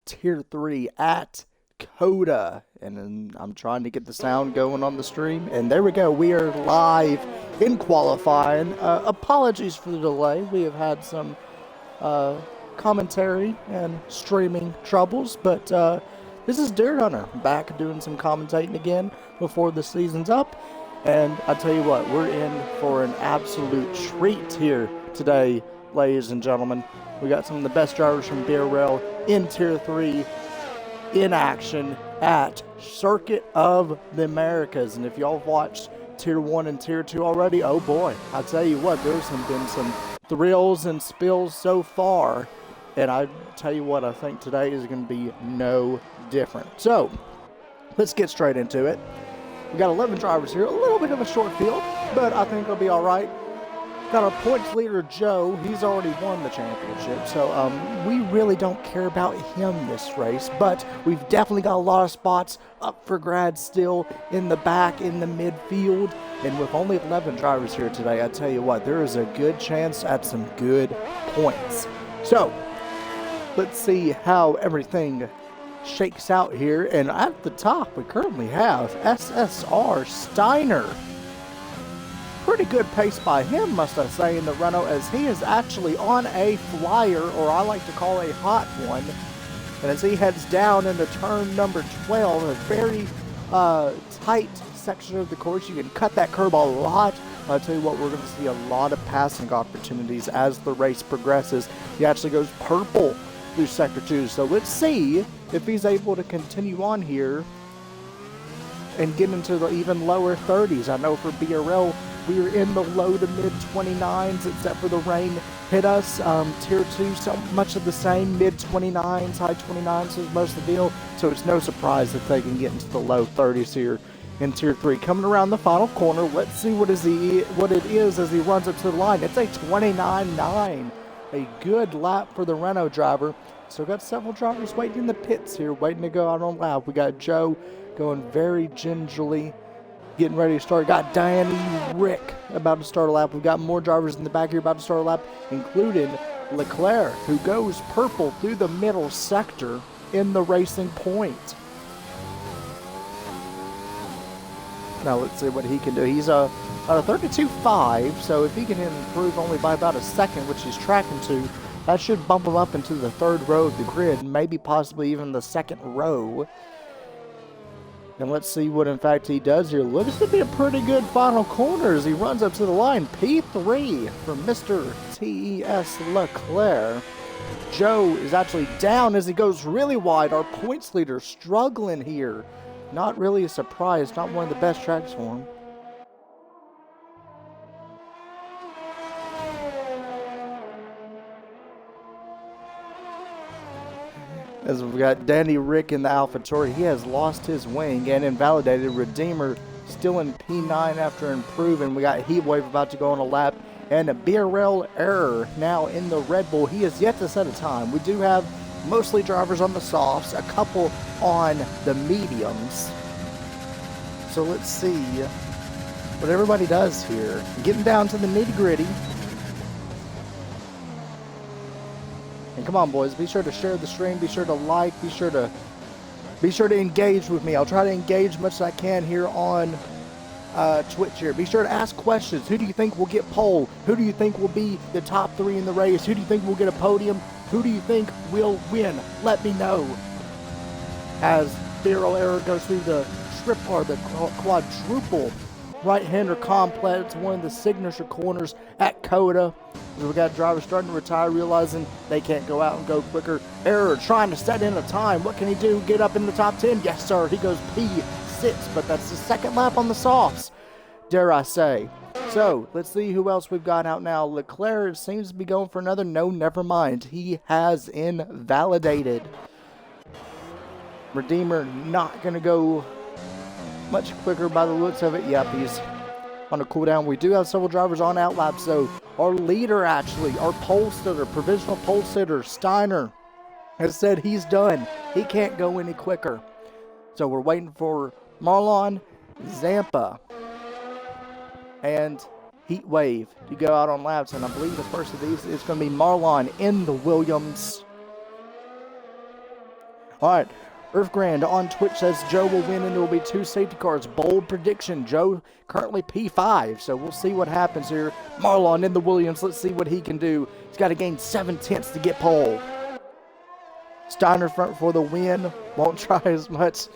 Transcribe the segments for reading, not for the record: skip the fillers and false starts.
Tier 3 at COTA. And then I'm trying to get the sound going on the stream. And there we go. We are live in qualifying. Apologies for the delay. We have had some commentary and streaming troubles. But this is Deer Hunter back doing some commentating again before the season's up. And I tell you what, we're in for an absolute treat here today, ladies and gentlemen. We got some of the best drivers from BRL in Tier 3 in action at Circuit of the Americas. And if y'all watched Tier 1 and Tier 2 already, oh boy, I tell you what, there's been some thrills and spills so far. And I tell you what, I think today is going to be no different. So, let's get straight into it. We got 11 drivers here, a little bit of a short field, but I think it'll be all right. Got our points leader, Joe. He's already won the championship, so we really don't care about him this race, but we've definitely got a lot of spots up for grabs still in the back, in the midfield, and with only 11 drivers here today, I tell you what, there is a good chance at some good points. So, let's see how everything shakes out here, and at the top we currently have SSR Steiner. Pretty good pace by him, must I say, in the Renault, as he is actually on a flyer, or I like to call a hot one, and as he heads down into turn number 12, a very tight section of the course. You can cut that curb a lot. I'll tell you what, we're going to see a lot of passing opportunities as the race progresses. He actually goes purple through Sector 2. So let's see if he's able to continue on here and get into the even lower 30s. I know for BRL, we are in the low to mid 29s, except for the rain hit us. Tier 2, so much of the same, mid 29s, high 29s is most of the deal. So it's no surprise that they can get into the low 30s here in Tier 3. Coming around the final corner, let's see what it is as he runs up to the line. It's a 29.9. A good lap for the Renault driver. So got several drivers waiting in the pits here, waiting to go out on lap. We got Joe going very gingerly, getting ready to start. Got Danny Rick about to start a lap. We've got more drivers in the back here about to start a lap, including Leclerc, who goes purple through the middle sector in the Racing Point. Now let's see what he can do. He's a 32.5, so if he can improve only by about a second, which he's tracking to, that should bump him up into the third row of the grid, maybe possibly even the second row. And let's see what in fact he does here. Looks to be a pretty good final corner as he runs up to the line. P3 from Mr. TES Leclerc. Joe is actually down as he goes really wide. Our points leader struggling here. Not really a surprise, not one of the best tracks for him. As we've got Danny Rick in the AlphaTauri, he has lost his wing and invalidated. Redeemer still in P9 after improving. We got Heatwave about to go on a lap, and a BRL Error now in the Red Bull. He has yet to set a time. We do have mostly drivers on the softs, a couple on the mediums. So let's see what everybody does here. Getting down to the nitty-gritty. And come on, boys, be sure to share the stream, be sure to like, be sure to engage with me. I'll try to engage as much as I can here on Twitch here. Be sure to ask questions. Who do you think will get pole? Who do you think will be the top 3 in the race? Who do you think will get a podium? Who do you think will win? Let me know. As BRL Error goes through the quadruple right-hander complex, one of the signature corners at COTA. We got drivers starting to retire, realizing they can't go out and go quicker. Error trying to set in a time. What can he do? Get up in the top 10? Yes, sir. He goes P6, but that's the second lap on the softs, dare I say. So, let's see who else we've got out now. Leclerc seems to be going for another. No, never mind. He has invalidated. Redeemer not going to go much quicker by the looks of it. Yep, he's on a cooldown. We do have several drivers on outlap, so our leader, actually, our pole sitter, provisional pole sitter, Steiner, has said he's done. He can't go any quicker. So we're waiting for Marlon Zampa and Heatwave to go out on laps, and I believe the first of these is going to be Marlon in the Williams. All right. Earth Grand on Twitch says Joe will win and there will be 2 safety cars. Bold prediction. Joe currently P5, so we'll see what happens here. Marlon in the Williams. Let's see what he can do. He's got to gain 7 tenths to get pole. Steiner front for the win. Won't try as much.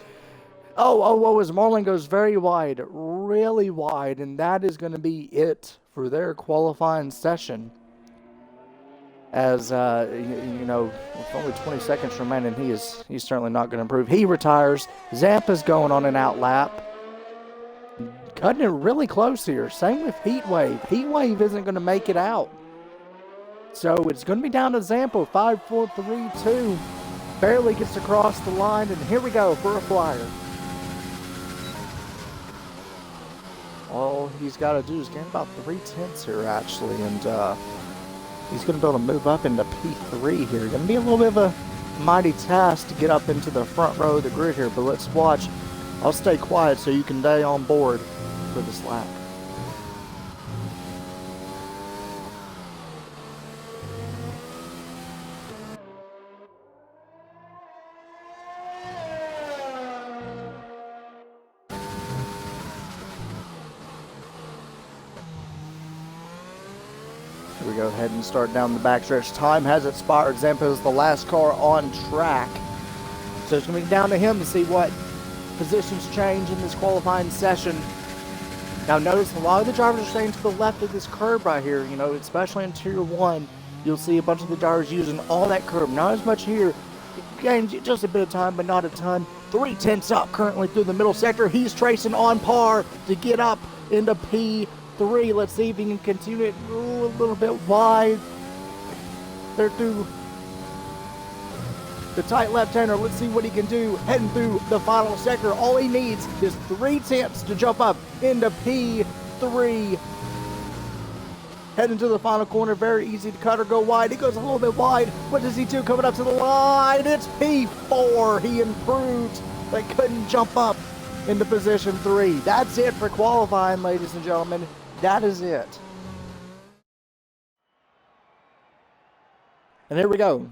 Oh, as Marlon goes very wide. Really wide. And that is going to be it for their qualifying session. As, you know, with only 20 seconds remaining, he's certainly not going to improve. He retires. Zampa's going on an out lap. Cutting it really close here. Same with Heatwave. Heatwave isn't going to make it out. So it's going to be down to Zampa. 5, 4, 3, 2. Barely gets across the line, and here we go for a flyer. All he's got to do is gain about 3 tenths here, actually, and he's going to be able to move up into P3 here. Going to be a little bit of a mighty task to get up into the front row of the grid here, but let's watch. I'll stay quiet so you can stay on board for this lap. Here we go ahead and start down the backstretch. Time has expired. Zampa is the last car on track. So it's going to be down to him to see what positions change in this qualifying session. Now notice a lot of the drivers are staying to the left of this curb right here, you know, especially in Tier 1. You'll see a bunch of the drivers using all that curb. Not as much here. Gains just a bit of time, but not a ton. 3 tenths up currently through the middle sector. He's tracing on par to get up into P3. Let's see if he can continue it. Ooh, a little bit wide. They're through the tight left-hander. Let's see what he can do heading through the final sector. All he needs is 3 tenths to jump up into P3. Heading to the final corner. Very easy to cut or go wide. He goes a little bit wide. What does he do coming up to the line? It's P4. He improved, but couldn't jump up into position 3. That's it for qualifying, ladies and gentlemen. That is it. And here we go.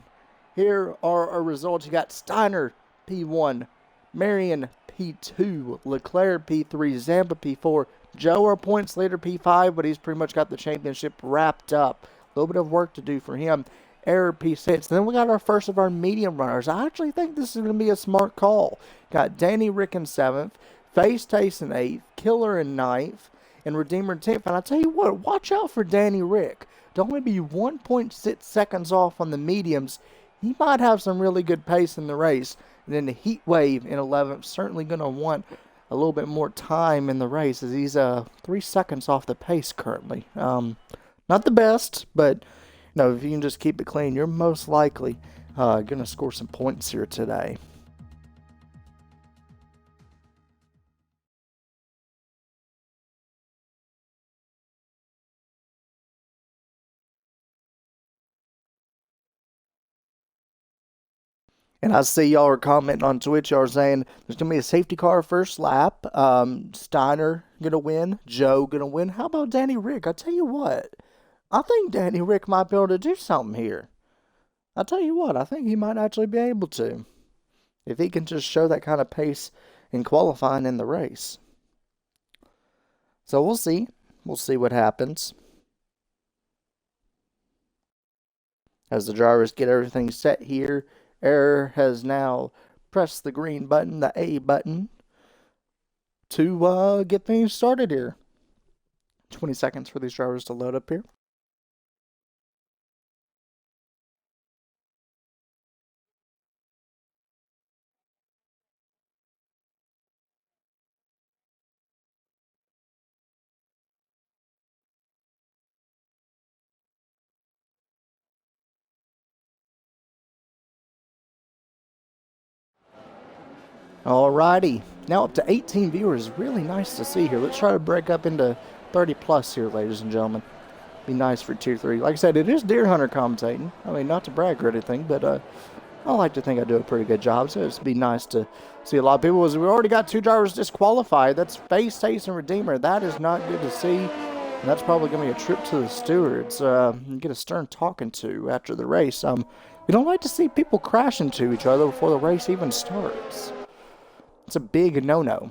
Here are our results. You got Steiner, P1, Marion, P2, Leclerc, P3, Zampa, P4, Joe, our points leader, P5, but he's pretty much got the championship wrapped up. A little bit of work to do for him. Error, P6. Then we got our first of our medium runners. I actually think this is going to be a smart call. Got Danny Rick in 7th, Face Taste in 8th, Killer in 9th, and Redeemer in 10th. And I tell you what, watch out for Danny Rick. To only be 1.6 seconds off on the mediums, he might have some really good pace in the race. And then the Heat Wave in 11th, certainly going to want a little bit more time in the race, as he's 3 seconds off the pace currently. Not the best, but you know, if you can just keep it clean, you're most likely going to score some points here today. And I see y'all are commenting on Twitch. Y'all are saying there's going to be a safety car first lap. Steiner going to win. Joe going to win. How about Danny Rick? I tell you what. I think Danny Rick might be able to do something here. I tell you what. I think he might actually be able to. If he can just show that kind of pace in qualifying in the race. So we'll see. We'll see what happens. As the drivers get everything set here. Error has now pressed the green button, the A button, to get things started here. 20 seconds for these drivers to load up here. Alrighty, now up to 18 viewers. Really nice to see here. Let's try to break up into 30 plus here, ladies and gentlemen. Be nice for Tier 3. Like I said, it is Deer Hunter commentating. I mean, not to brag or anything, but I like to think I do a pretty good job. So it'd be nice to see a lot of people. As we already got 2 drivers disqualified. That's Face, Taste, and Redeemer. That is not good to see. And that's probably going to be a trip to the stewards. Get a stern talking to after the race. We don't like to see people crash into each other before the race even starts. It's a big no-no.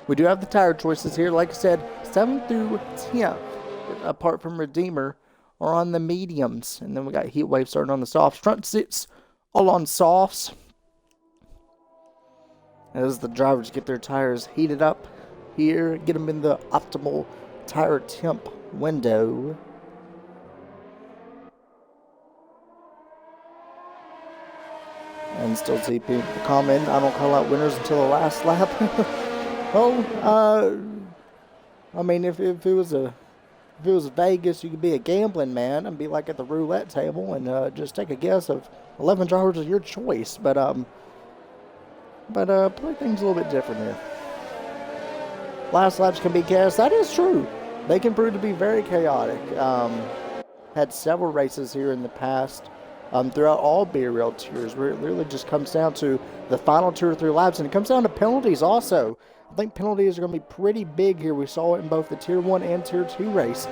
We do have the tire choices here. Like I said, 7th through 10th, apart from Redeemer, are on the mediums. And then we got Heatwave starting on the softs. Front sits all on softs. As the drivers get their tires heated up here, get them in the optimal tire temp window. And still see people comment, I don't call out winners until the last lap. Well, I mean, if it was Vegas, you could be a gambling man and be like at the roulette table and just take a guess of 11 drivers of your choice. But play things a little bit different here. Last laps can be chaos. That is true. They can prove to be very chaotic. Had several races here in the past. Throughout all beer rail tiers, where it really just comes down to the final 2 or 3 laps, and it comes down to penalties also. I think penalties are going to be pretty big here. We saw it in both the Tier 1 and Tier 2 race.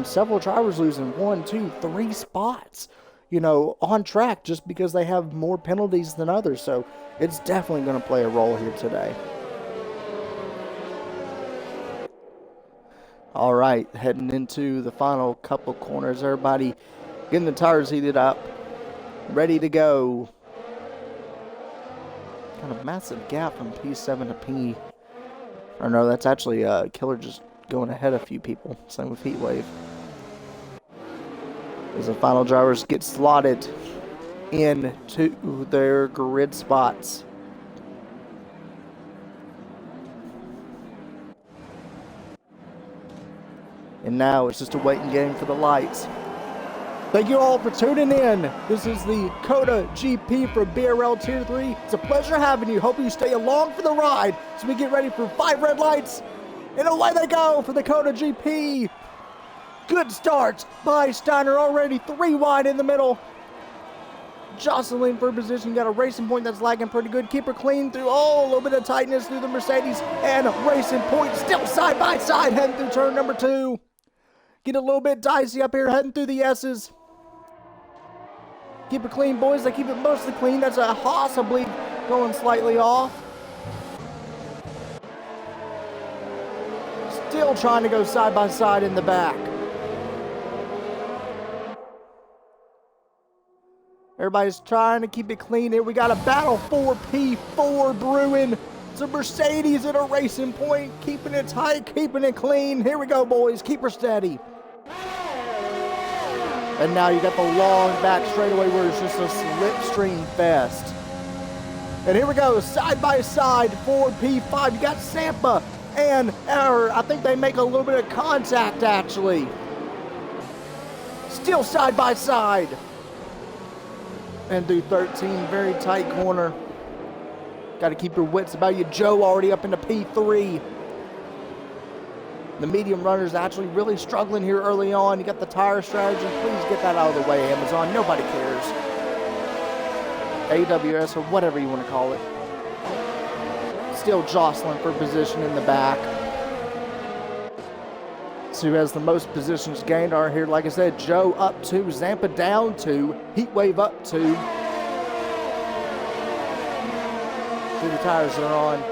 Several drivers losing 1, 2, 3 spots, on track just because they have more penalties than others. So it's definitely going to play a role here today. All right, heading into the final couple corners. Everybody getting the tires heated up. Ready to go. Kind of massive gap from P7 to P. Or no, that's actually Killer just going ahead of a few people. Same with Heatwave. As the final drivers get slotted into their grid spots. And now it's just a waiting game for the lights. Thank you all for tuning in. This is the COTA GP for BRL Tier 3. It's a pleasure having you. Hope you stay along for the ride as we get ready for 5 red lights. And away they go for the COTA GP. Good start by Steiner, already 3 wide in the middle. Jostling for position. Got a Racing Point that's lagging pretty good. Keep her clean through, a little bit of tightness through the Mercedes. And Racing Point still side by side heading through turn number 2. Get a little bit dicey up here heading through the S's. Keep it clean, boys. They keep it mostly clean. That's a Haas, I believe, going slightly off. Still trying to go side by side in the back. Everybody's trying to keep it clean here. We got a battle for P4 brewing. It's a Mercedes at a Racing Point. Keeping it tight, keeping it clean. Here we go, boys. Keep her steady. And now you got the long back straightaway where it's just a slipstream fest. And here we go, side by side for P5. You got Sampa and Error. I think they make a little bit of contact, actually. Still side by side. And through 13, very tight corner. Got to keep your wits about you. Joe already up into P3. The medium runners actually really struggling here early on. You got the tire strategy. Please get that out of the way, Amazon. Nobody cares. AWS or whatever you want to call it. Still jostling for position in the back. So who has the most positions gained are here. Like I said, Joe up 2, Zampa down 2, Heatwave up 2. See the tires are on.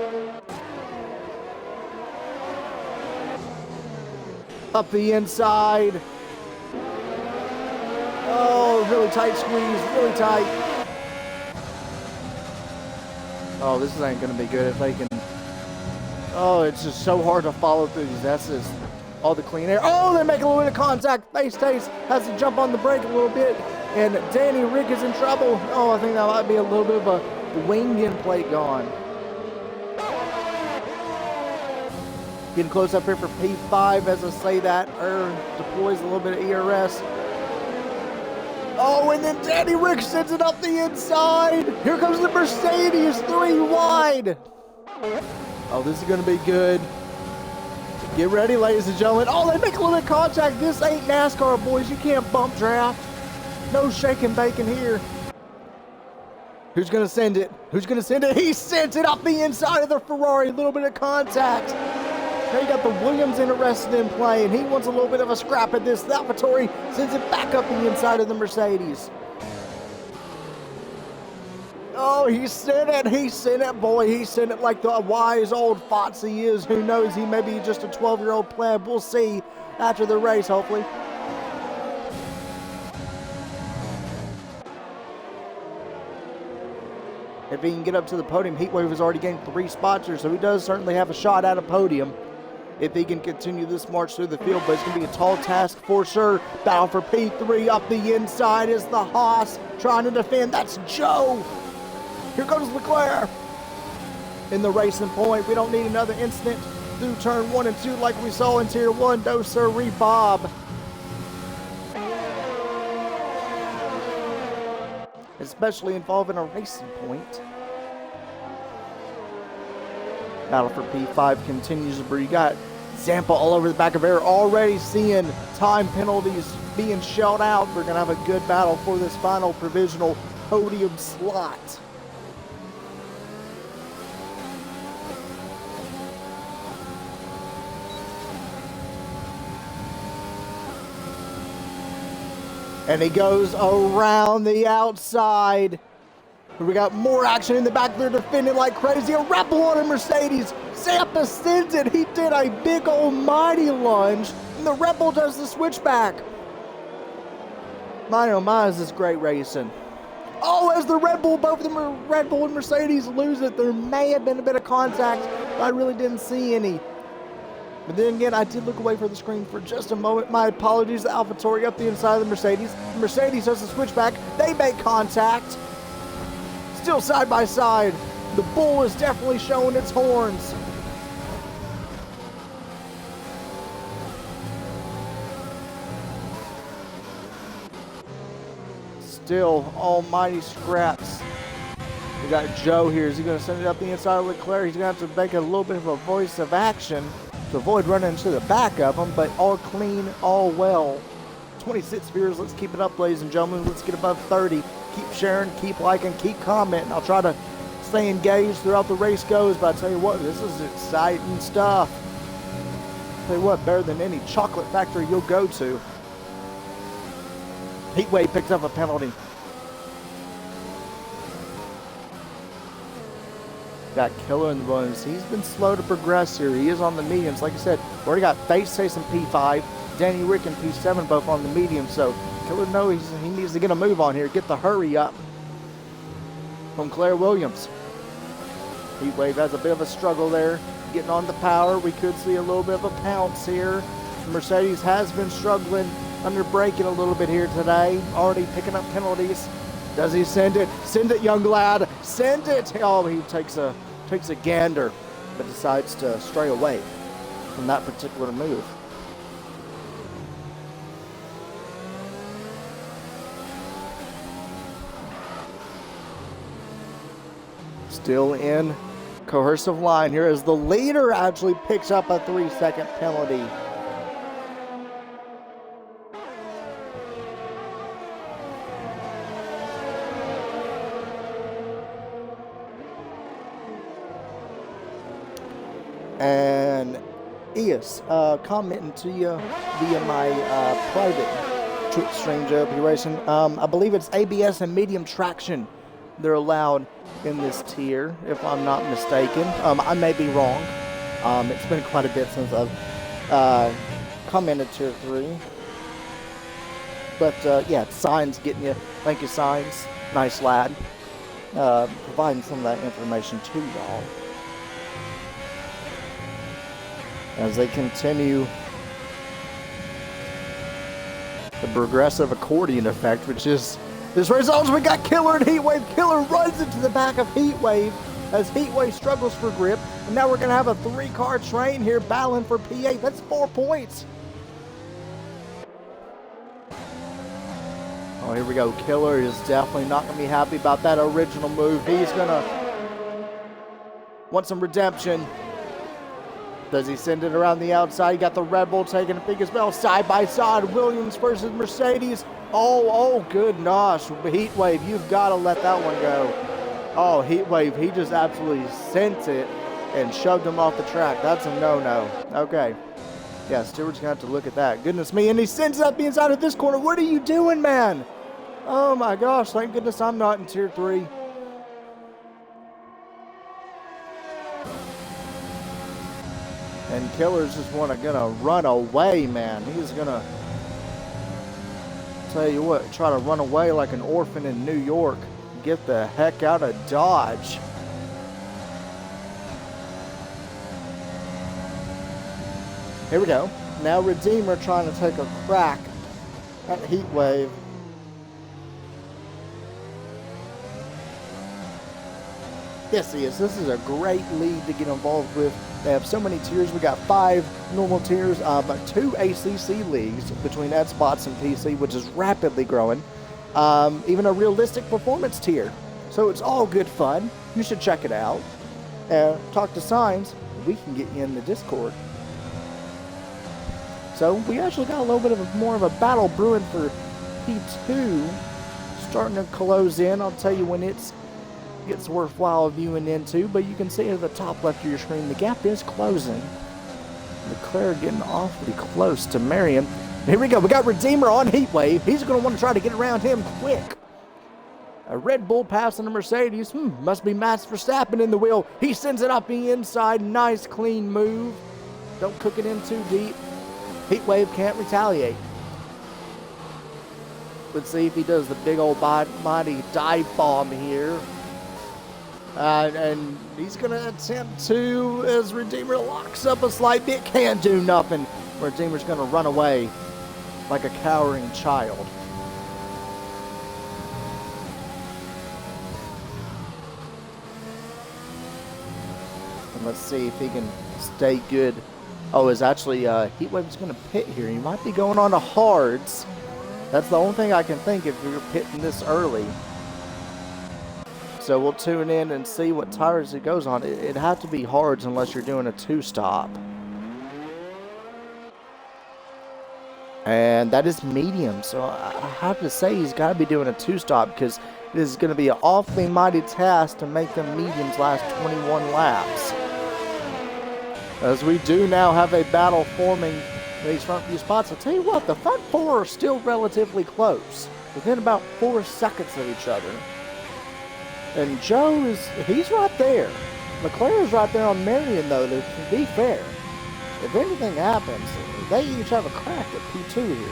Up the inside. Oh, really tight squeeze, really tight. Oh, this ain't gonna be good if they can. Oh, it's just so hard to follow through these S's. All the clean air. Oh, they make a little bit of contact. Face Taste has to jump on the brake a little bit. And Danny Rick is in trouble. Oh, I think that might be a little bit of a wing in plate gone. Getting close up here for P5 as I say that. Deploys a little bit of ERS. Oh, and then Danny Rick sends it up the inside. Here comes the Mercedes, 3 wide. Oh, this is going to be good. Get ready, ladies and gentlemen. Oh, they make a little bit of contact. This ain't NASCAR, boys. You can't bump draft. No shaking bacon here. Who's going to send it? Who's going to send it? He sent it up the inside of the Ferrari. A little bit of contact. Now you got the Williams interested in playing. He wants a little bit of a scrap at this. The AlphaTauri sends it back up the inside of the Mercedes. Oh, he sent it. He sent it, boy. He sent it like the wise old fox he is. Who knows? He may be just a 12-year-old pleb. We'll see after the race, hopefully. If he can get up to the podium, Heatwave has already gained 3 spots here, so he does certainly have a shot at a podium if he can continue this march through the field, but it's going to be a tall task for sure. Battle for P3 up the inside is the Haas trying to defend. That's Joe. Here goes Leclerc in the racing point. We don't need another incident through turn 1 and 2 like we saw in tier 1. No sirree, Bob. Especially involving a racing point. Battle for P5 continues, but you got Zampa all over the back of air, already seeing time penalties being shelled out. We're going to have a good battle for this final provisional podium slot. And he goes around the outside. We got more action in the back. They're defending like crazy. A Red Bull on a Mercedes. Zampa sends it. He did a big old mighty lunge. And the Red Bull does the switchback. My oh my, is this great racing. Oh, as the Red Bull, both of them are Red Bull and Mercedes lose it. There may have been a bit of contact, but I really didn't see any. But then again, I did look away from the screen for just a moment. My apologies to AlphaTauri up the inside of the Mercedes. The Mercedes does the switchback. They make contact. Still side by side. The Bull is definitely showing its horns. Still almighty scraps. We got Joe here. Is he going to send it up the inside of Leclerc? He's going to have to make a little bit of a voice of action to avoid running into the back of him, but all clean, all well. 26 viewers. Let's keep it up, ladies and gentlemen. Let's get above 30. Keep sharing, keep liking, keep commenting. I'll try to stay engaged throughout the race goes, but I tell you what, this is exciting stuff. Tell you what, better than any chocolate factory you'll go to. Heatwave picks up a penalty. Got Killer in the runs. He's been slow to progress here. He is on the mediums. Like I said, already got Face chasing P5, Danny Rick and P7 both on the medium, so Killer knows he needs to get a move on here, get the hurry up from Claire Williams. Heatwave has a bit of a struggle there, getting on the power. We could see a little bit of a pounce here. Mercedes has been struggling under braking a little bit here today, already picking up penalties. Does he send it? Send it, young lad. Send it. Oh, he takes a gander, but decides to stray away from that particular move. Still in coercive line here as the leader actually picks up a 3-second penalty. And Ias, commenting to you via my private Twitch stream, JLP Racing. I believe it's ABS and medium traction they're allowed in this tier, if I'm not mistaken. I may be wrong. It's been quite a bit since I've commented tier 3. But yeah, Signs getting you. Thank you, Signs. Nice lad. Providing some of that information to y'all. As they continue the progressive accordion effect, which is this result. We got Killer and Heatwave. Killer runs into the back of Heatwave as Heatwave struggles for grip. And now we're going to have a 3-car train here battling for P8. That's 4 points. Oh, here we go. Killer is definitely not going to be happy about that original move. He's going to want some redemption. Does he send it around the outside? You got the Red Bull taking a big as well. Side by side, Williams versus Mercedes. Oh, good gosh. Heatwave, you've got to let that one go. Oh, Heatwave, he just absolutely sent it and shoved him off the track. That's a no-no. Okay. Yeah, Stewart's going to have to look at that. Goodness me. And he sends it up the inside of this corner. What are you doing, man? Oh, my gosh. Thank goodness I'm not in tier 3. And Killer's just gonna run away, man. He's gonna, tell you what, try to run away like an orphan in New York. Get the heck out of Dodge. Here we go. Now Redeemer trying to take a crack at Heatwave. Yes, he is. This is a great lead to get involved with. They have so many tiers. We got 5 normal tiers, but 2 ACC leagues between Xbox and PC, which is rapidly growing. Even a realistic performance tier. So it's all good fun. You should check it out. Talk to Signs. We can get you in the Discord. So we actually got a little bit of more of a battle brewing for P2. Starting to close in. I'll tell you when it's worthwhile viewing into, but you can see at the top left of your screen, the gap is closing. Leclerc getting awfully close to Marion. Here we go. We got Redeemer on Heatwave. He's going to want to try to get around him quick. A Red Bull passing a Mercedes. Must be Max Verstappen in the wheel. He sends it up the inside. Nice, clean move. Don't cook it in too deep. Heatwave can't retaliate. Let's see if he does the big old mighty dive bomb here. And he's going to attempt to, as Redeemer locks up a slight bit, can't do nothing. Redeemer's going to run away like a cowering child. And let's see if he can stay good. Oh, is actually Heatwave's going to pit here. He might be going on to hards. That's the only thing I can think if you're pitting this early. So we'll tune in and see what tires it goes on. It'd have to be hards unless you're doing a 2-stop. And that is medium. So I have to say he's got to be doing a 2-stop because this is going to be an awfully mighty task to make them mediums last 21 laps. As we do now have a battle forming in these front few spots. I'll tell you what, the front 4 are still relatively close. Within about 4 seconds of each other. And Joe he's right there. Leclerc is right there on Marion, though, to be fair. If anything happens, they each have a crack at P2 here.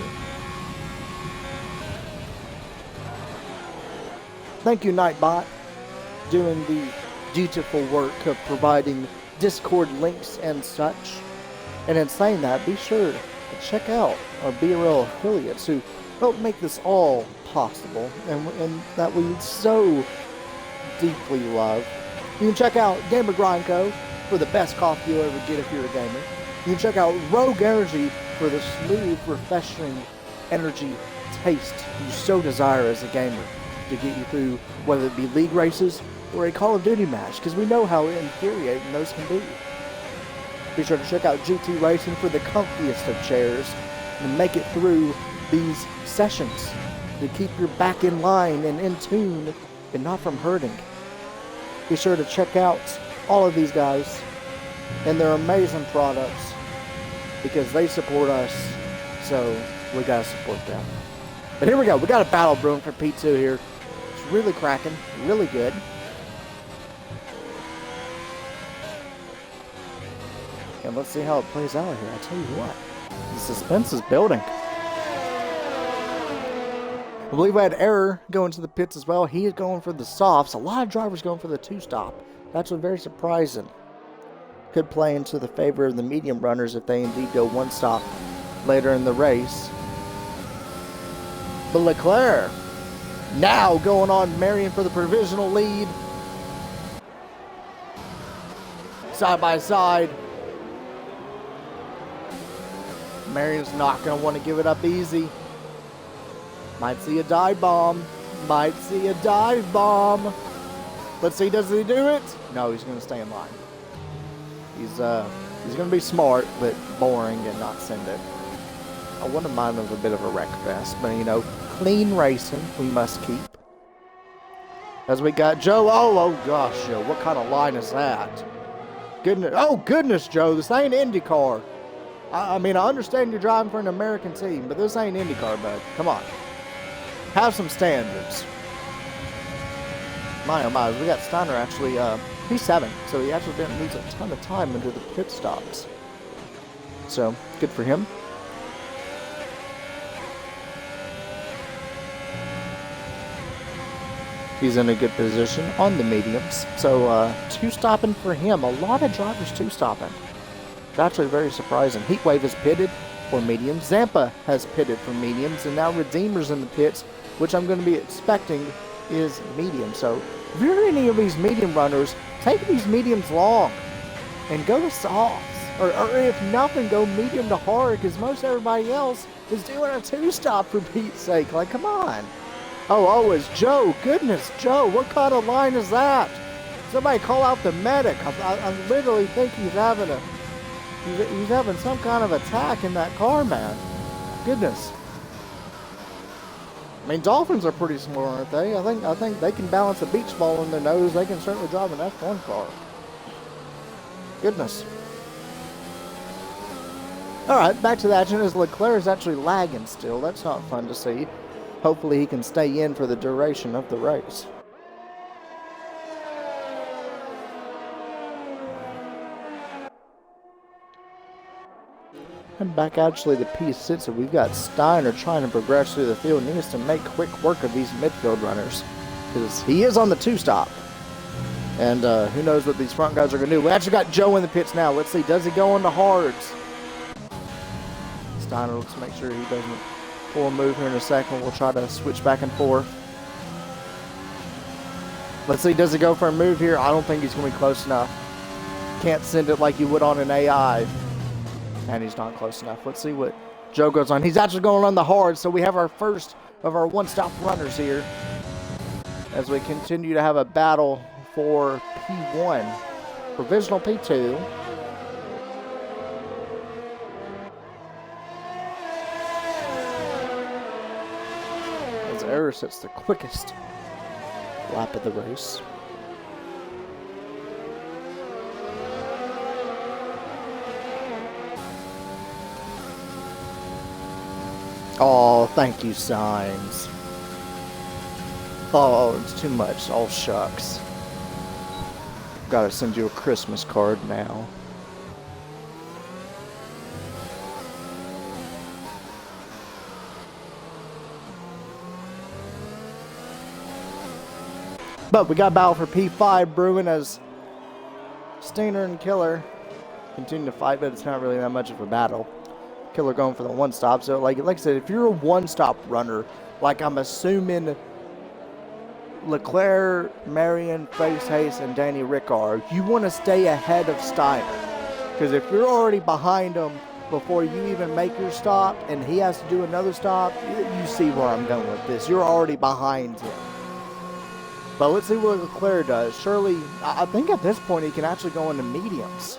Thank you, Nightbot, doing the dutiful work of providing Discord links and such. And in saying that, be sure to check out our BRL affiliates who help make this all possible and that we so deeply love. You can check out Gamer Grind Co. for the best coffee you'll ever get if you're a gamer. You can check out Rogue Energy for the smooth, refreshing energy taste you so desire as a gamer to get you through whether it be league races or a Call of Duty match, because we know how infuriating those can be. Be sure to check out GT Racing for the comfiest of chairs and make it through these sessions to keep your back in line and in tune and not from hurting. Be sure to check out all of these guys and their amazing products because they support us, so we gotta support them. But here we go. We got a battle brewing for P2 here. It's really cracking, really good. And let's see how it plays out here. I tell you what, the suspense is building. I believe we had Error going to the pits as well. He is going for the softs. A lot of drivers going for the 2-stop. That's very surprising. Could play into the favor of the medium runners if they indeed go 1-stop later in the race. But Leclerc now going on Marion for the provisional lead. Side by side. Marion's not going to want to give it up easy. Might see a dive bomb. Might see a dive bomb. Let's see, does he do it? No, he's going to stay in line. He's going to be smart, but boring and not send it. I wouldn't mind him a bit of a wreck fest, but you know, clean racing we must keep. As we got Joe. Oh gosh, Joe, what kind of line is that? Goodness, oh goodness, Joe, this ain't IndyCar. I mean, I understand you're driving for an American team, but this ain't IndyCar, bud. Come on. Have some standards. My oh my, we got Steiner actually P7, so he actually didn't lose a ton of time into the pit stops. So, good for him. He's in a good position on the mediums. So, two-stopping for him. A lot of drivers two-stopping. It's actually very surprising. Heatwave is pitted for mediums. Zampa has pitted for mediums. And now Redeemer's in the pits, which I'm going to be expecting is medium. So, if you're any of these medium runners, take these mediums long and go to softs. Or if nothing, go medium to hard, because most everybody else is doing a two-stop for Pete's sake. Like, come on. Oh, it's Joe. Goodness, Joe, what kind of line is that? Somebody call out the medic. I literally think he's having some kind of attack in that car, man. Goodness. I mean, Dolphins are pretty smart, aren't they? I think they can balance a beach ball in their nose. They can certainly drive an F1 car. Goodness. All right, back to the action as Leclerc is actually lagging still. That's not fun to see. Hopefully he can stay in for the duration of the race. And back actually to P6, so we've got Steiner trying to progress through the field. He needs to make quick work of these midfield runners, because he is on the two-stop. And who knows what these front guys are going to do. We actually got Joe in the pits now. Let's see, does he go on the hards? Steiner, let's make sure he doesn't pull a move here in a second. We'll try to switch back and forth. Let's see, does he go for a move here? I don't think he's going to be close enough. Can't send it like you would on an AI. And he's not close enough. Let's see what Joe goes on. He's actually going on the hard, so we have our first of our one-stop runners here as we continue to have a battle for P1. Provisional P2. As Error sets the quickest lap of the race. Oh, thank you, Signs. Oh, it's too much. Oh, shucks. Gotta send you a Christmas card now. But we got battle for P5 brewing as Steiner and Killer continue to fight, but it's not really that much of a battle. Killer going for the one stop. So like I said, if you're a one stop runner, like I'm assuming Leclerc, Marion, Face Hayes, and Danny Rick are, you want to stay ahead of Steiner. Because if you're already behind him before you even make your stop and he has to do another stop, you see where I'm going with this. You're already behind him. But let's see what Leclerc does. Surely, I think at this point he can actually go into mediums.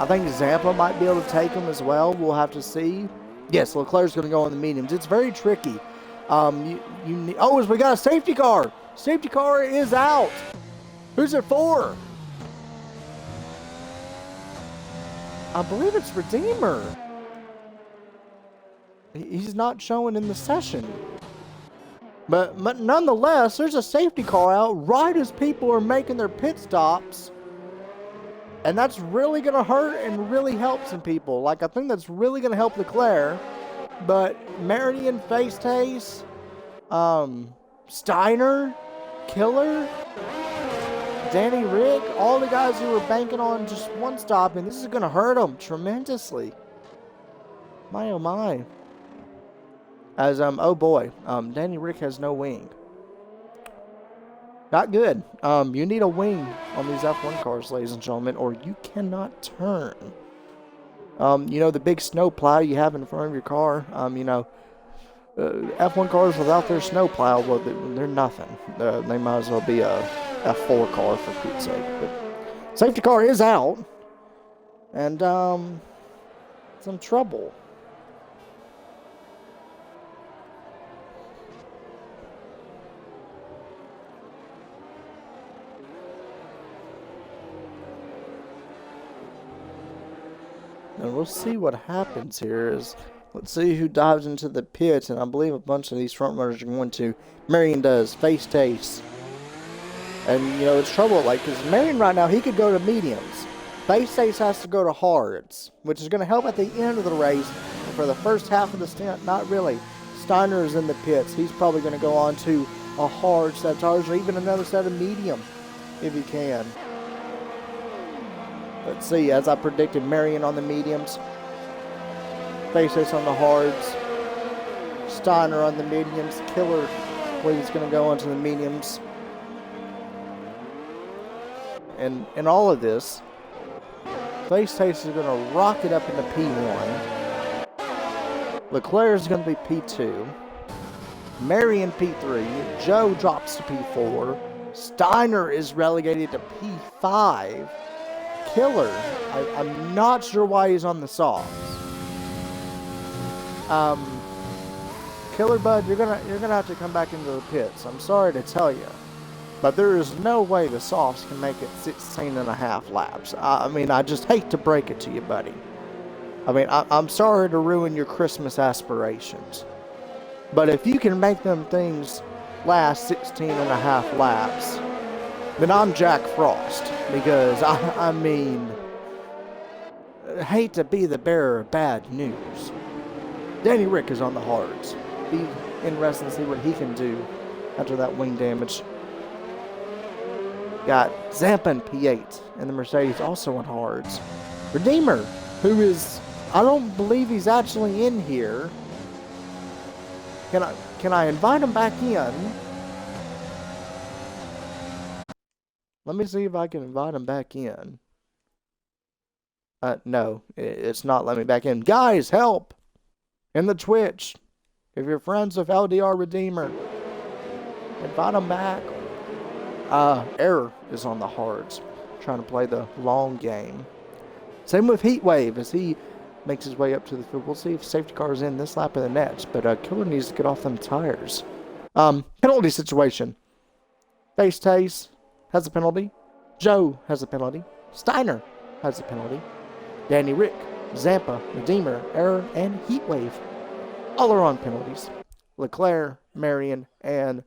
I think Zampa might be able to take him as well. We'll have to see. Yes, Leclerc's going to go in the mediums. It's very tricky. Oh, we got a safety car. Safety car is out. Who's it for? I believe it's Redeemer. He's not showing in the session. But nonetheless, there's a safety car out right as people are making their pit stops. And that's really going to hurt and really help some people. Like, I think that's really going to help Leclerc. But Meridian, Face Taste, Steiner, Killer, Danny Rick, all the guys who were banking on just one stop, and this is going to hurt them tremendously. My oh my. As, oh boy, Danny Rick has no wing. Not good. You need a wing on these F1 cars, ladies and gentlemen, or you cannot turn. You know, the big snow plow you have in front of your car, you know, F1 cars without their snow plow, well, they're nothing. They might as well be a F4 car, for Pete's sake. But safety car is out, and some trouble. And we'll see what happens here. Let's see who dives into the pits. And I believe a bunch of these front runners are going to. Marion does. Face Taste. And, you know, it's trouble. Like, because Marion right now, he could go to mediums. Base Ace has to go to hards, which is going to help at the end of the race. But for the first half of the stint, not really. Steiner is in the pits. He's probably going to go on to a hard set of tires or even another set of medium if he can. Let's see, as I predicted, Marion on the mediums. Base Ace on the hards. Steiner on the mediums. Killer, where he's going to go onto the mediums. And in all of this, Base Ace is going to rocket up into P1. Leclerc is going to be P2. Marion P3. Joe drops to P4. Steiner is relegated to P5. Killer, I'm not sure why he's on the softs. Killer Bud, you're gonna have to come back into the pits. I'm sorry to tell you, but there is no way the softs can make it 16.5 laps. I mean, I just hate to break it to you, buddy. I mean, I'm sorry to ruin your Christmas aspirations, but if you can make them things last 16.5 laps, then I'm Jack Frost, because I mean, I hate to be the bearer of bad news. Danny Rick is on the hards. Be interested to see what he can do after that wing damage. Got Zampa in P8 and the Mercedes also on hards. Redeemer, who is, I don't believe he's actually in here. Can I invite him back in? Let me see if I can invite him back in. No, it's not letting me back in. Guys, help! In the Twitch. If you're friends with LDR Redeemer, invite him back. Error is on the hards. Trying to play the long game. Same with Heatwave as he makes his way up to the field. We'll see if safety car is in this lap or the next. But Killer needs to get off them tires. Penalty situation. Base Taste has a penalty. Joe has a penalty. Steiner has a penalty. Danny Rick, Zampa, Redeemer, Error, and Heatwave all are on penalties. Leclerc, Marion, and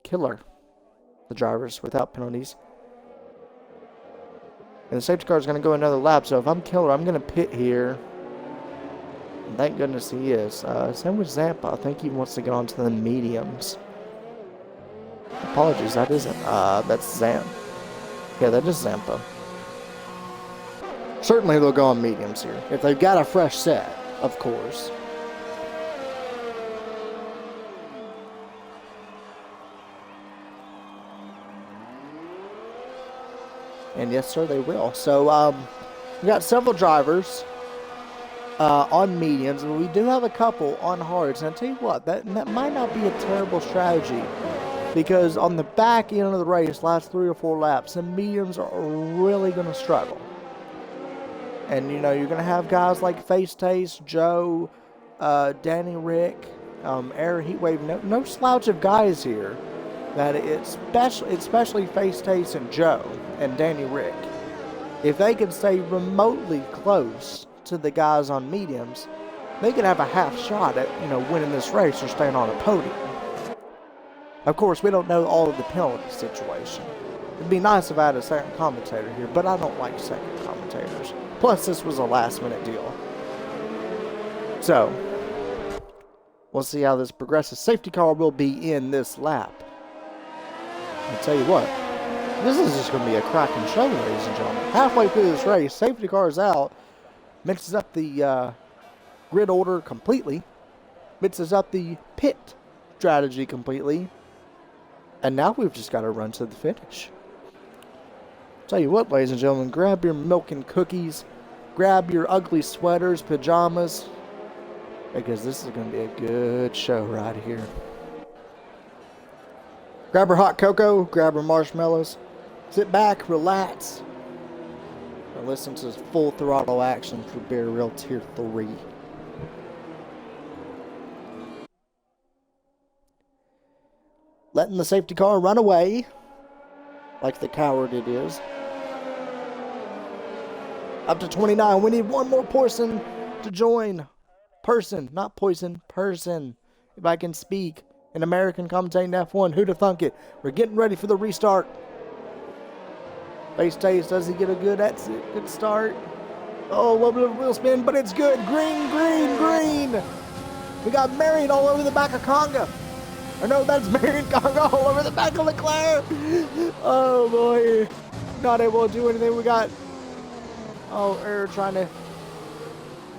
Killer, the drivers without penalties. And the safety car is going to go another lap, so if I'm Killer, I'm going to pit here. And thank goodness he is. Same with Zampa. I think he wants to get onto the mediums. Apologies, that isn't. That's Zamp. Yeah, that is Zampa. Certainly they'll go on mediums here. If they've got a fresh set, of course. And yes, sir, they will. So, we got several drivers on mediums, and we do have a couple on hards. And I'll tell you what, that might not be a terrible strategy, because on the back end of the race, last 3 or 4 laps, the mediums are really going to struggle. And, you know, you're going to have guys like Face Taste, Joe, Danny Rick, Air Heatwave, no slouch of guys here. That especially Face Taste and Joe and Danny Rick. If they can stay remotely close to the guys on mediums, they could have a half shot at, you know, winning this race or staying on a podium. Of course, we don't know all of the penalty situation. It'd be nice if I had a second commentator here, but I don't like second commentators. Plus, this was a last-minute deal. So, we'll see how this progresses. Safety car will be in this lap. I'll tell you what, this is just going to be a cracking show, ladies and gentlemen. Halfway through this race, safety car is out, mixes up the grid order completely, mixes up the pit strategy completely, and now we've just got to run to the finish. Tell you what, ladies and gentlemen, grab your milk and cookies, grab your ugly sweaters, pajamas, because this is going to be a good show right here. Grab her hot cocoa, grab her marshmallows, sit back, relax, and listen to full throttle action for Bear Real Tier 3. Letting the safety car run away, like the coward it is. Up to 29, we need one more person to join. Person, not poison, person, if I can speak. An American commentating F1, who'd have thunk it? We're getting ready for the restart. Base taste, does he get a good exit? Good start? Oh, a little bit of wheel spin, but it's good. Green, green, green. We got Marion all over the back of Conga. Or no, that's Marion Conga all over the back of Leclerc. Oh, boy. Not able to do anything. We got, Error trying to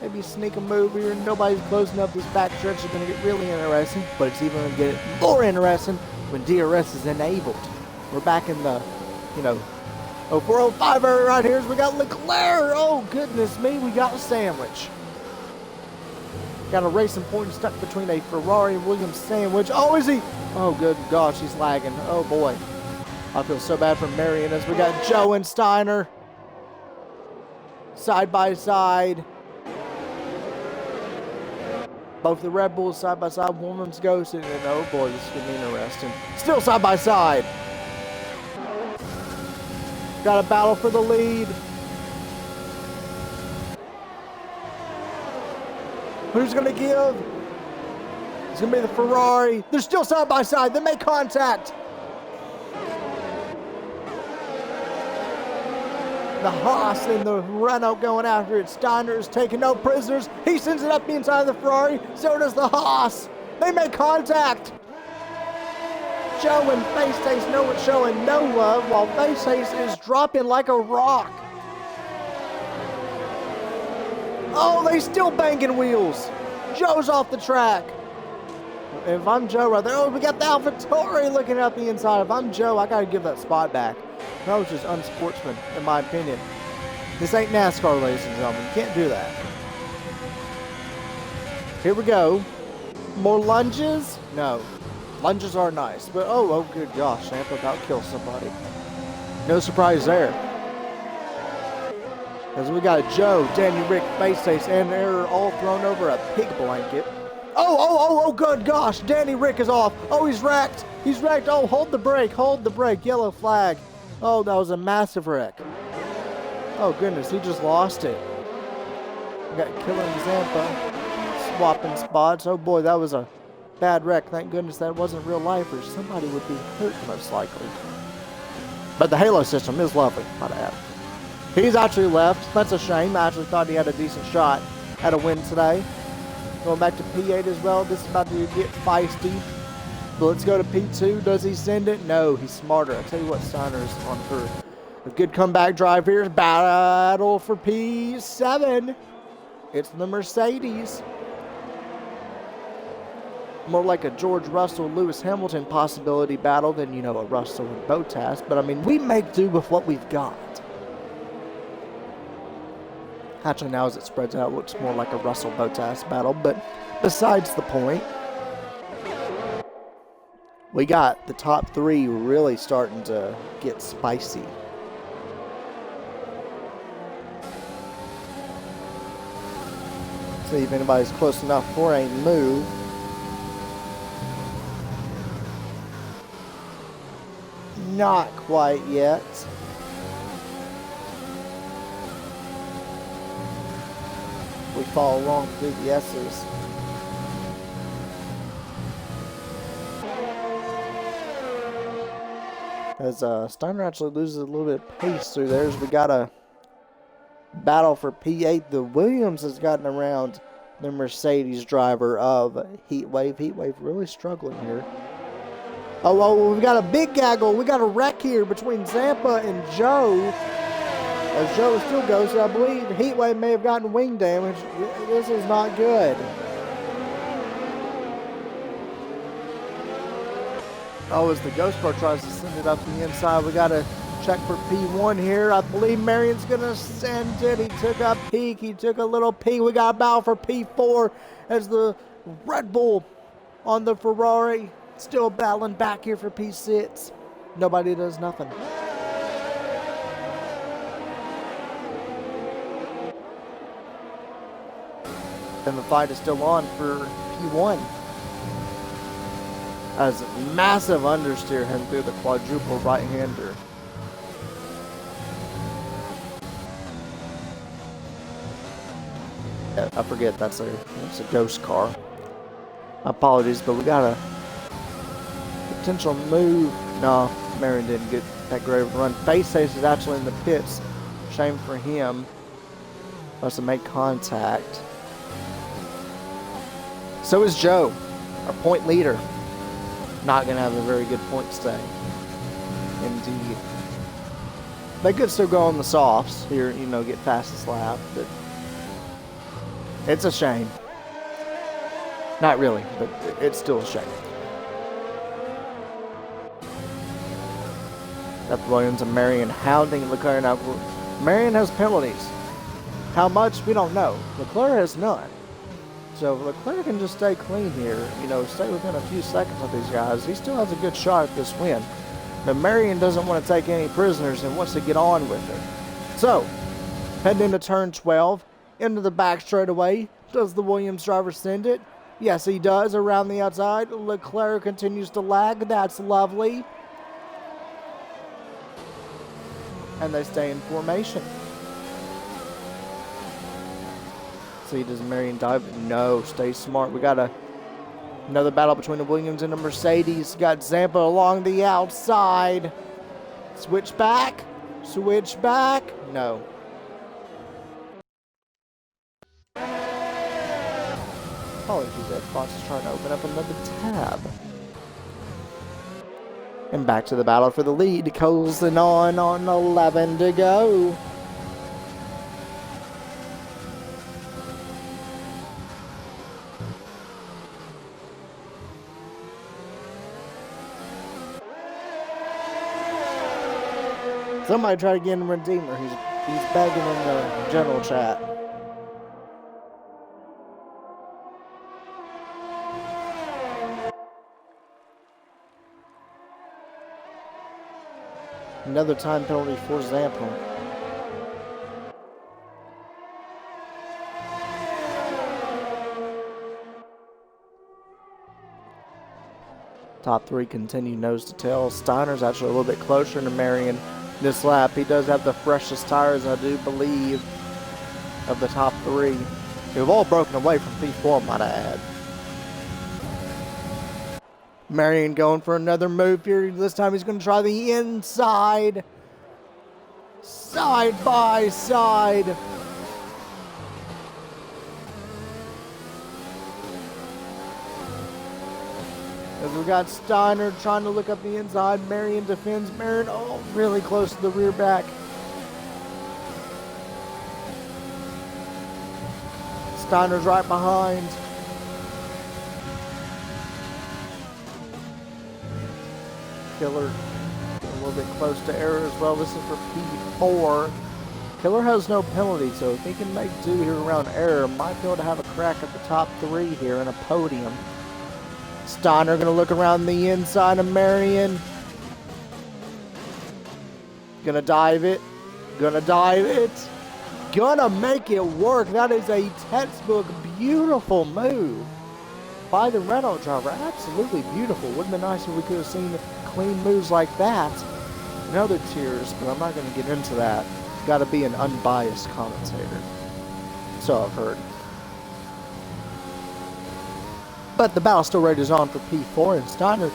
maybe sneak a move here. Nobody's closing up. This back stretch is going to get really interesting, but it's even going to get more interesting when DRS is enabled. We're back in the, 0405 area right here. We got Leclerc. Oh, goodness me. We got a sandwich. Got a racing point stuck between a Ferrari and Williams sandwich. Oh, is he? Oh, good gosh, he's lagging. Oh, boy. I feel so bad for Marion as we got Joe and Steiner side by side. Both the Red Bulls side by side. Woman's ghosted. And oh, boy, this is going to be interesting. Still side by side. Got a battle for the lead. Who's going to give? It's going to be the Ferrari. They're still side by side. They make contact. The Haas and the Renault going after it. Steiner is taking no prisoners. He sends it up the inside of the Ferrari. So does the Haas. They make contact. Joe and Face Taste showing no love while Face Taste is dropping like a rock. Oh, they still banging wheels. Joe's off the track. If I'm Joe right there, oh, we got the AlphaTauri looking at the inside. If I'm Joe, I got to give that spot back. That was just unsportsman, in my opinion. This ain't NASCAR, ladies and gentlemen. You can't do that. Here we go. More lunges? No. Lunges are nice. But, oh, good gosh. Sample about to kill somebody. No surprise there. Because we got Joe, Danny, Rick, Face Taste, and Error all thrown over a pig blanket. Oh, good gosh. Danny Rick is off. Oh, he's wrecked. He's wrecked. Oh, hold the brake. Hold the brake. Yellow flag. Oh, that was a massive wreck. Oh, goodness. He just lost it. We got Killing Zampa swapping spots. Oh, boy, that was a bad wreck. Thank goodness that wasn't real life or somebody would be hurt most likely. But the Halo system is lovely, might I add. He's actually left. That's a shame. I actually thought he had a decent shot at a win today. Going back to P8 as well. This is about to get feisty. But let's go to P2. Does he send it? No, he's smarter. I tell you what, Steiner's on for a good comeback drive here. Battle for P7. It's the Mercedes. More like a George Russell, Lewis Hamilton possibility battle than, a Russell and Bottas. But, I mean, we make do with what we've got. Actually, now as it spreads out, it looks more like a Russell-Bottas battle. But besides the point, we got the top three really starting to get spicy. See if anybody's close enough for a move. Not quite yet. We follow along through the S's. As Steiner actually loses a little bit of pace through there, as we got a battle for P8. The Williams has gotten around the Mercedes driver of Heatwave. Heatwave really struggling here. Oh, we got a big gaggle. We got a wreck here between Zampa and Joe. As Joe still goes, I believe Heatwave may have gotten wing damage. This is not good. Oh, as the Ghost Car tries to send it up the inside, we got to check for P1 here. I believe Marion's going to send it. He took a peek. He took a little peek. We got a battle for P4 as the Red Bull on the Ferrari. Still battling back here for P6. Nobody does nothing. And the fight is still on for P1. As massive understeer him through the quadruple right-hander. Yeah, I forget that's a ghost car. Apologies, but we got a potential move. No, Marion didn't get that great of a run. Face is actually in the pits. Shame for him. Must have made contact. So is Joe, our point leader. Not going to have a very good point stay. Indeed. They could still go on the softs here, you know, get fastest lap, but it's a shame. Not really, but it's still a shame. Beth Williams and Marion hounding Leclerc now. Marion has penalties. How much? We don't know. Leclerc has none. So if Leclerc can just stay clean here, you know, stay within a few seconds of these guys, he still has a good shot at this win. But Marion doesn't want to take any prisoners and wants to get on with it. So, heading into turn 12, into the back straightaway. Does the Williams driver send it? Yes, he does, around the outside. Leclerc continues to lag. That's lovely. And they stay in formation. See, does Marion dive? No, stay smart. We got another battle between the Williams and the Mercedes. Got Zampa along the outside. Switch back. Switch back. No. Apologies, Ed Fox is trying to open up another tab. And back to the battle for the lead. Coasting on 11 to go. Somebody try to get in Redeemer. He's begging in the general chat. Another time penalty for Zampa. Top three continue nose to tail. Steiner's actually a little bit closer to Marion this lap. He does have the freshest tires, I do believe, of the top three. They've all broken away from P4, might I add. Marion going for another move here. This time he's going to try the inside. Side by side. As we got Steiner trying to look up the inside. Marion defends. Marion, oh, really close to the rear back. Steiner's right behind. Killer a little bit close to error as well. This is for P4. Killer has no penalty, so if he can make do here around error, might be able to have a crack at the top three here in a podium. Steiner going to look around the inside of Marion. Gonna dive it. Gonna dive it. Gonna make it work. That is a textbook beautiful move by the Renault driver. Absolutely beautiful. Would have been nice if we could have seen clean moves like that in other tiers, but I'm not going to get into that. It's got to be an unbiased commentator. So I've heard. But the battle still rages on for P4, and Steiner,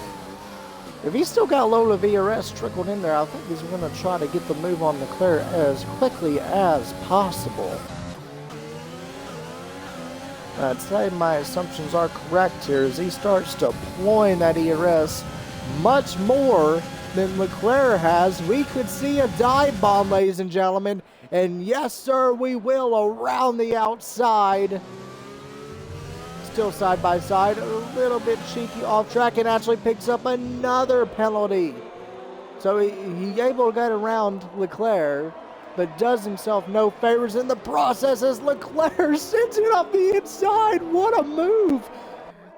if he's still got Lola VRS trickled in there, I think he's going to try to get the move on Leclerc as quickly as possible. I'd say my assumptions are correct here as he starts deploying that ERS much more than Leclerc has. We could see a dive bomb, ladies and gentlemen. And yes, sir, we will around the outside. Still side by side, a little bit cheeky off track, and actually picks up another penalty. So he's able to get around Leclerc, but does himself no favors in the process as Leclerc sends it up the inside. What a move.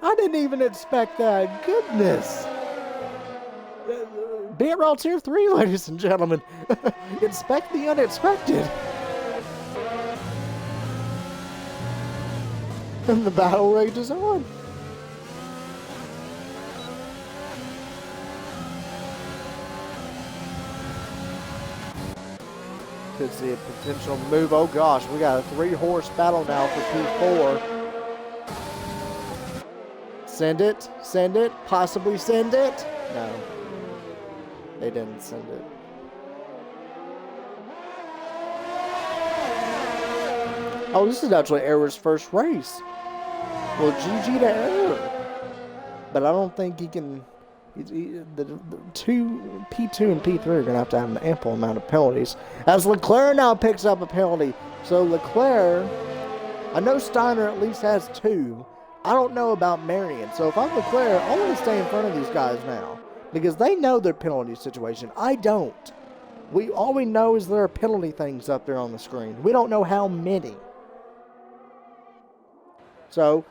I didn't even expect that. Goodness. BRL Tier 3, ladies and gentlemen. Expect the unexpected. And the battle rages on. Could see a potential move. Oh gosh, we got a 3-horse battle now for P4. Send it, possibly send it. No, they didn't send it. Oh, this is actually Error's first race. Well, GG to Error. But I don't think he can... The two P2 and P3 are going to have an ample amount of penalties. As Leclerc now picks up a penalty. So Leclerc... I know Steiner at least has 2. I don't know about Marion. So if I'm Leclerc, I want to stay in front of these guys now. Because they know their penalty situation. I don't. All we know is there are penalty things up there on the screen. We don't know how many. So,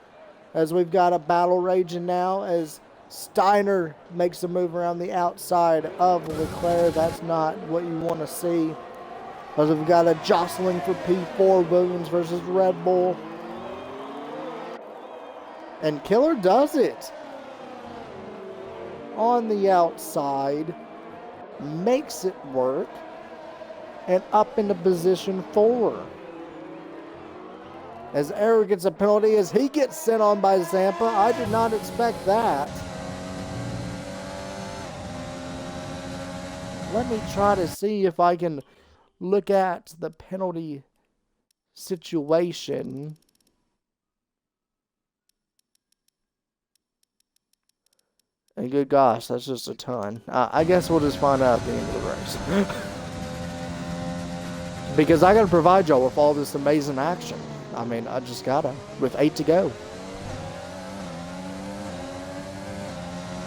as we've got a battle raging now, as Steiner makes a move around the outside of Leclerc, that's not what you want to see. As we've got a jostling for P4, Williams versus Red Bull. And Killer does it. On the outside, makes it work, and up into position 4. As Error gets a penalty, as he gets sent on by Zampa. I did not expect that. Let me try to see if I can look at the penalty situation. And good gosh, that's just a ton. I guess we'll just find out at the end of the race. Because I gotta provide y'all with all this amazing action. I mean, I just gotta. With 8 to go.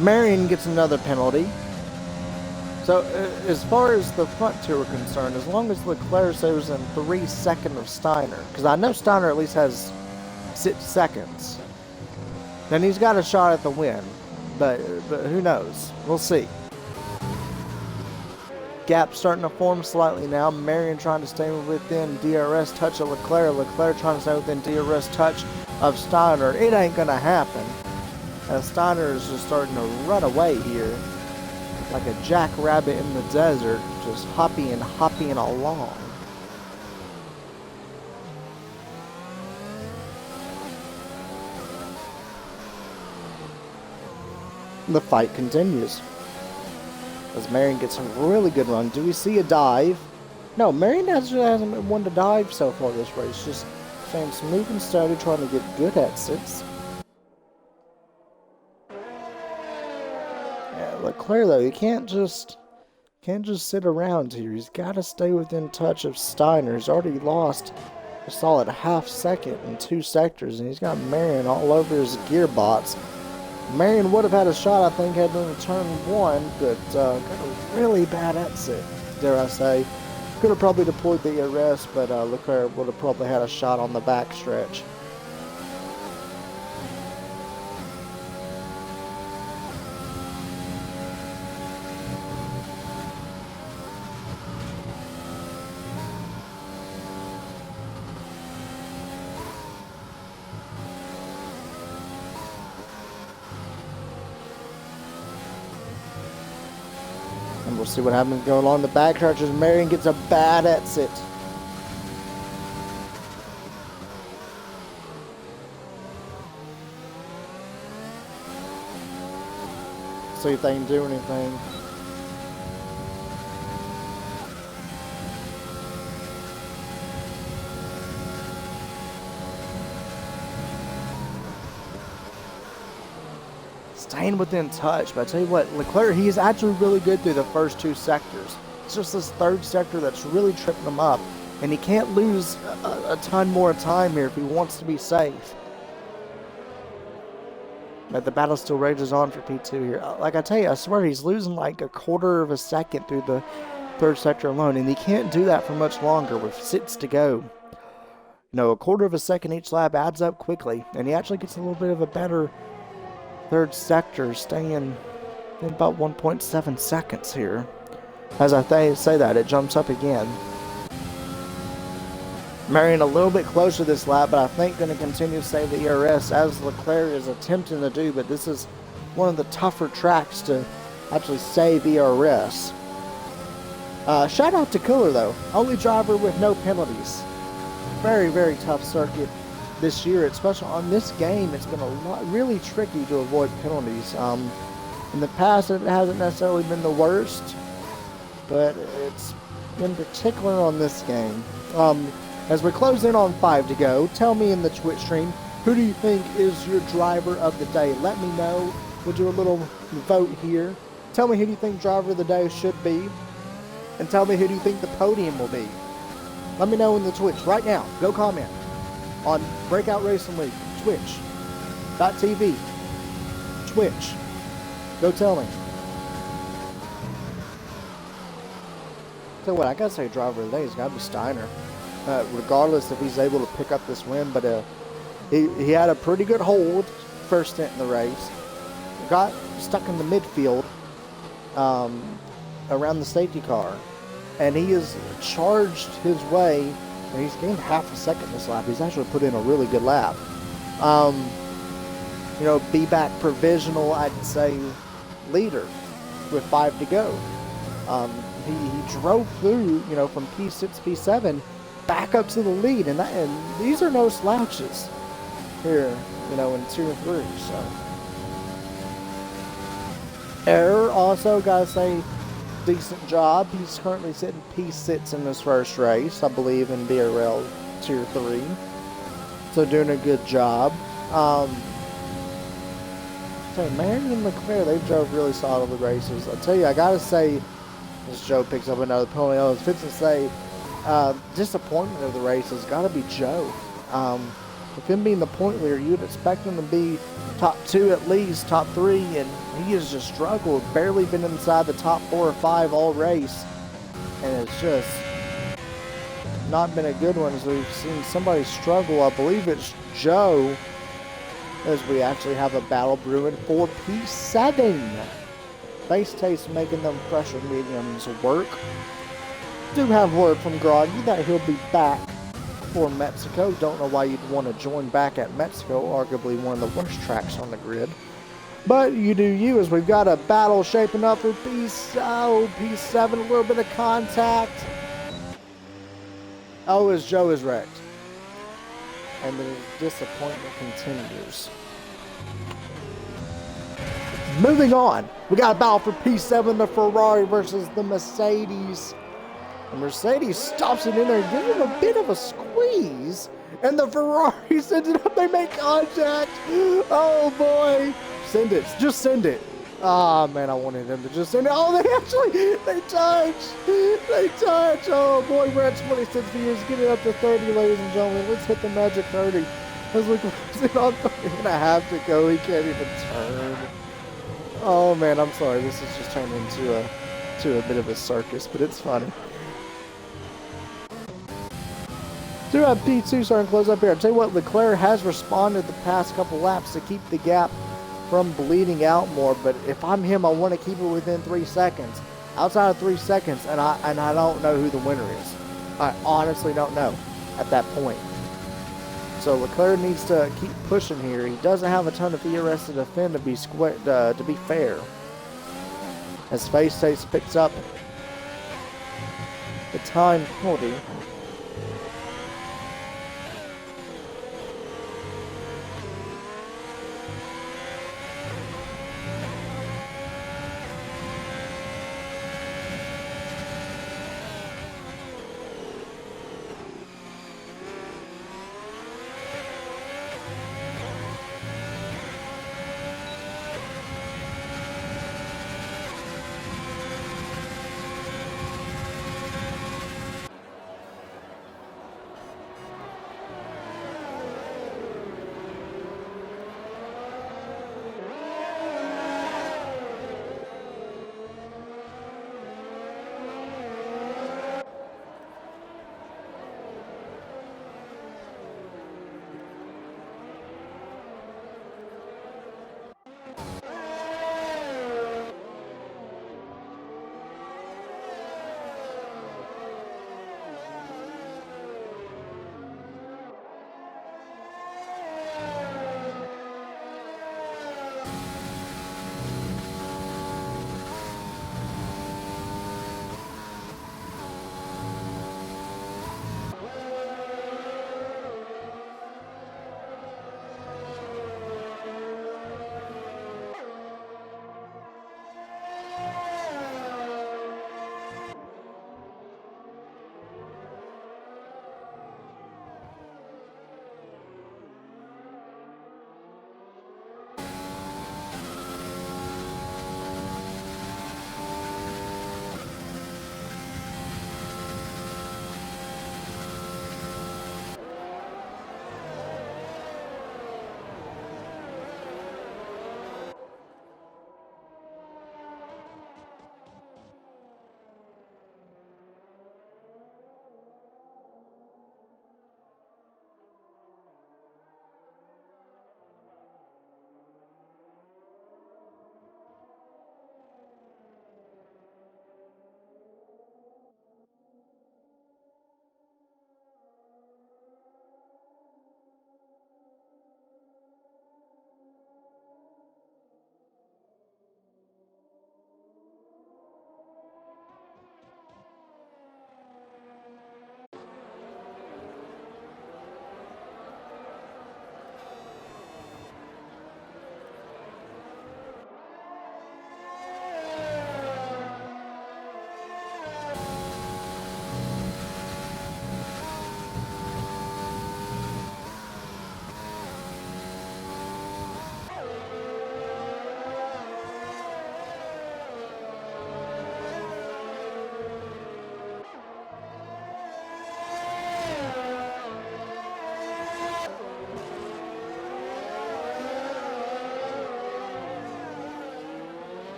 Marion gets another penalty. So, as far as the front two are concerned, as long as Leclerc saves in 3 seconds of Steiner, because I know Steiner at least has 6 seconds, then he's got a shot at the win. But who knows? We'll see. Gap starting to form slightly now. Marion trying to stay within DRS touch of Leclerc. Leclerc trying to stay within DRS touch of Steiner. It ain't going to happen. As Steiner is just starting to run away here. Like a jackrabbit in the desert. Just hopping along. The fight continues. As Marion gets a really good run. Do we see a dive? No, Marion actually hasn't been one to dive so far this race. Just staying smooth and steady, trying to get good exits. Yeah, Leclerc though, he can't just sit around here. He's got to stay within touch of Steiner. He's already lost a solid half second in 2 sectors, and he's got Marion all over his gearbox. Marion would have had a shot, I think, heading into turn 1, but got a really bad exit, dare I say. Could have probably deployed the ERS, but Leclerc would have probably had a shot on the back stretch. And we'll see what happens going along the back stretch as Marion gets a bad exit. See if they can do anything. Staying within touch, but I tell you what, Leclerc, he is actually really good through the first 2 sectors. It's just this 3rd sector that's really tripping him up, and he can't lose a ton more time here if he wants to be safe. But the battle still rages on for P2 here. Like I tell you, I swear he's losing like a 1/4 of a second through the 3rd sector alone, and he can't do that for much longer with 6 to go. You know, a 1/4 of a second each lap adds up quickly, and he actually gets a little bit of a better 3rd sector, staying in about 1.7 seconds here. As I say that, it jumps up again. Marion a little bit closer this lap, but I think going to continue to save the ERS as Leclerc is attempting to do, but this is one of the tougher tracks to actually save ERS. Shout out to Cooler though, only driver with no penalties. Very, very tough circuit this year, especially on this game. It's been really tricky to avoid penalties. In the past, it hasn't necessarily been the worst, but it's in particular on this game. As we close in on 5 to go, tell me in the Twitch stream, who do you think is your driver of the day? Let me know. We'll do a little vote here. Tell me who do you think driver of the day should be, and tell me who do you think the podium will be. Let me know in the Twitch right now. Go comment on Breakout Racing League, Twitch.tv, Twitch. Go tell me. So what, I gotta say driver of the day has got to be Steiner. Regardless if he's able to pick up this win, but he had a pretty good hold first stint in the race. Got stuck in the midfield around the safety car, and he has charged his way, and he's gained half a second this lap. He's actually put in a really good lap. You know, be back provisional, I'd say, leader with 5 to go. He drove through, you know, from P6, P7 back up to the lead, and these are no slouches here, you know, in Tier 3. So Error also, gotta say, decent job. He's currently sitting P6 in his first race, I believe, in BRL Tier 3. So doing a good job. So Marion and Leclerc, they drove really solid races. I tell you, I gotta say, as Joe picks up another penalty, I was fit to say, disappointment of the race has got to be Joe. With him being the point leader, you'd expect him to be top 2 at least, top 3, and he has just struggled, barely been inside the top 4 or 5 all race, and it's just not been a good one as we've seen somebody struggle. I believe it's Joe, as we actually have a battle brewing for P7. Base taste making them pressure mediums work. Do have word from Groggy that he'll be back for Mexico. Don't know why you'd want to join back at Mexico, arguably one of the worst tracks on the grid. But you do you, as we've got a battle shaping up for P7, a little bit of contact. Oh, as Joe is wrecked. And the disappointment continues. Moving on, we got a battle for P7, the Ferrari versus the Mercedes. The Mercedes stops it in there, gives him a bit of a squeeze, and the Ferraris ended up, they make contact. Oh boy, send it, just send it. Ah, man, I wanted them to just send it. Oh, they touch. Oh boy, we're at 26 views, get it up to 30, ladies and gentlemen. Let's hit the magic 30. As we close it on 30.5 to go, he can't even turn. Oh man, I'm sorry. This has just turned into a bit of a circus, but it's funny. Do have P2 starting to close up here. I'll tell you what, Leclerc has responded the past couple laps to keep the gap from bleeding out more, but if I'm him, I want to keep it within 3 seconds. Outside of 3 seconds, and I don't know who the winner is. I honestly don't know at that point. So Leclerc needs to keep pushing here. He doesn't have a ton of ERS to defend to be fair. As Face Taste picks up the time penalty.